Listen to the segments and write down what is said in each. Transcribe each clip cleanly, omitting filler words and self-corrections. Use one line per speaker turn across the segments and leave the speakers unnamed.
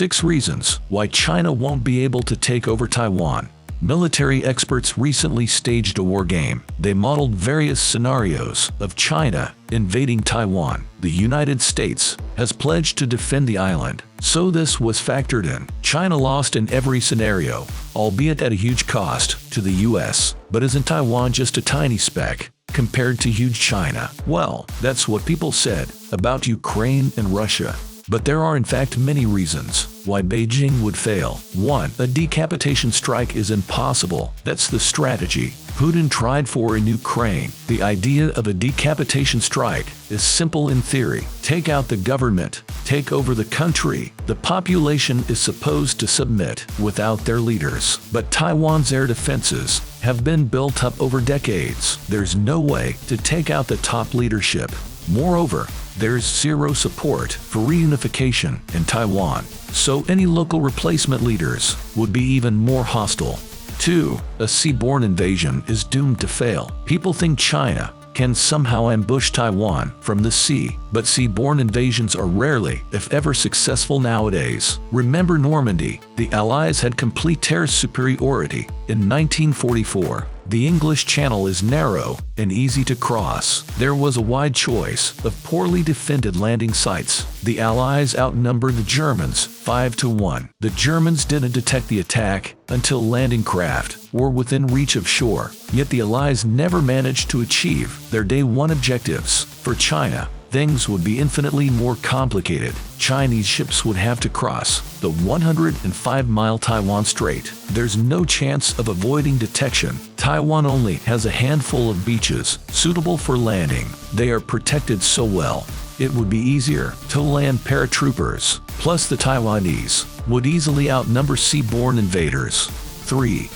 6 reasons why China won't be able to take over Taiwan. Military experts recently staged a war game. They modeled various scenarios of China invading Taiwan. The United States has pledged to defend the island, so this was factored in. China lost in every scenario, albeit at a huge cost to the US. But isn't Taiwan just a tiny speck compared to huge China? Well, that's what people said about Ukraine and Russia. But there are in fact many reasons why Beijing would fail. 1. A decapitation strike is impossible. That's the strategy Putin tried for in Ukraine. The idea of a decapitation strike is simple in theory. Take out the government, take over the country. The population is supposed to submit without their leaders. But Taiwan's air defenses have been built up over decades. There's no way to take out the top leadership. Moreover, there's zero support for reunification in Taiwan, so any local replacement leaders would be even more hostile. 2. A seaborne invasion is doomed to fail. People think China can somehow ambush Taiwan from the sea, but seaborne invasions are rarely, if ever, successful nowadays. Remember Normandy? The Allies had complete air superiority in 1944. The English Channel is narrow and easy to cross. There was a wide choice of poorly defended landing sites. The Allies outnumbered the Germans 5-1. The Germans didn't detect the attack until landing craft were within reach of shore. Yet the Allies never managed to achieve their day one objectives. For China, things would be infinitely more complicated. Chinese ships would have to cross the 105-mile Taiwan Strait. There's no chance of avoiding detection. Taiwan only has a handful of beaches suitable for landing. They are protected so well, it would be easier to land paratroopers. Plus, the Taiwanese would easily outnumber seaborne invaders. 3.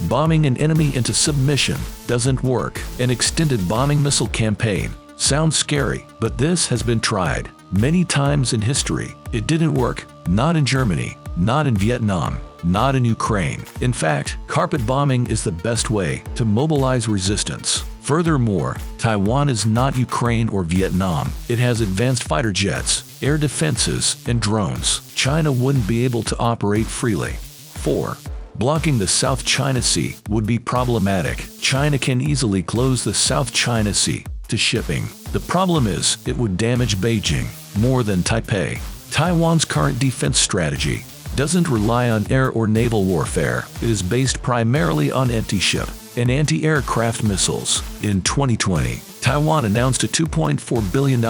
Bombing an enemy into submission doesn't work. An extended bombing missile campaign sounds scary, but this has been tried many times in history. It didn't work. Not in Germany, not in Vietnam, not in Ukraine. In fact, carpet bombing is the best way to mobilize resistance. Furthermore, Taiwan is not Ukraine or Vietnam. It has advanced fighter jets, air defenses, and drones. China wouldn't be able to operate freely. 4. Blocking the South China Sea would be problematic. China can easily close the South China Sea to shipping. The problem is, it would damage Beijing more than Taipei. Taiwan's current defense strategy doesn't rely on air or naval warfare. It is based primarily on anti-ship and anti-aircraft missiles. In 2020, Taiwan announced a $2.4 billion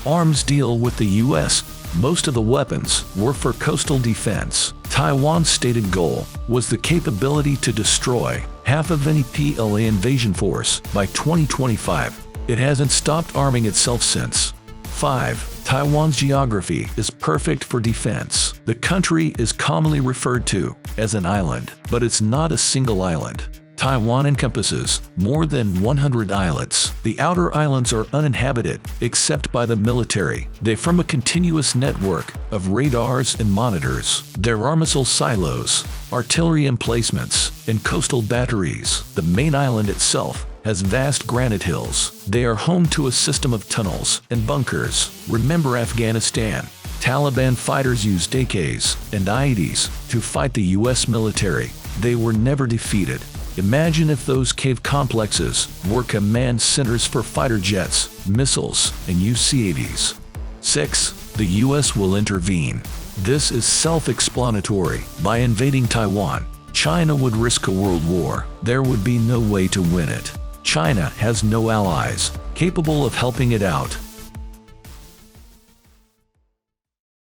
arms deal with the US. Most of the weapons were for coastal defense. Taiwan's stated goal was the capability to destroy half of any PLA invasion force by 2025. It hasn't stopped arming itself since. 5. Taiwan's geography is perfect for defense. The country is commonly referred to as an island, but it's not a single island. Taiwan encompasses more than 100 islets. The outer islands are uninhabited except by the military. They form a continuous network of radars and monitors. There are missile silos, artillery emplacements, and coastal batteries. The main island itself has vast granite hills. They are home to a system of tunnels and bunkers. Remember Afghanistan? Taliban fighters used AKs and IEDs to fight the US military. They were never defeated. Imagine if those cave complexes were command centers for fighter jets, missiles, and UC-80s. 6. The US will intervene. This is self-explanatory. By invading Taiwan, China would risk a world war. There would be no way to win it. China has no allies capable of helping it out.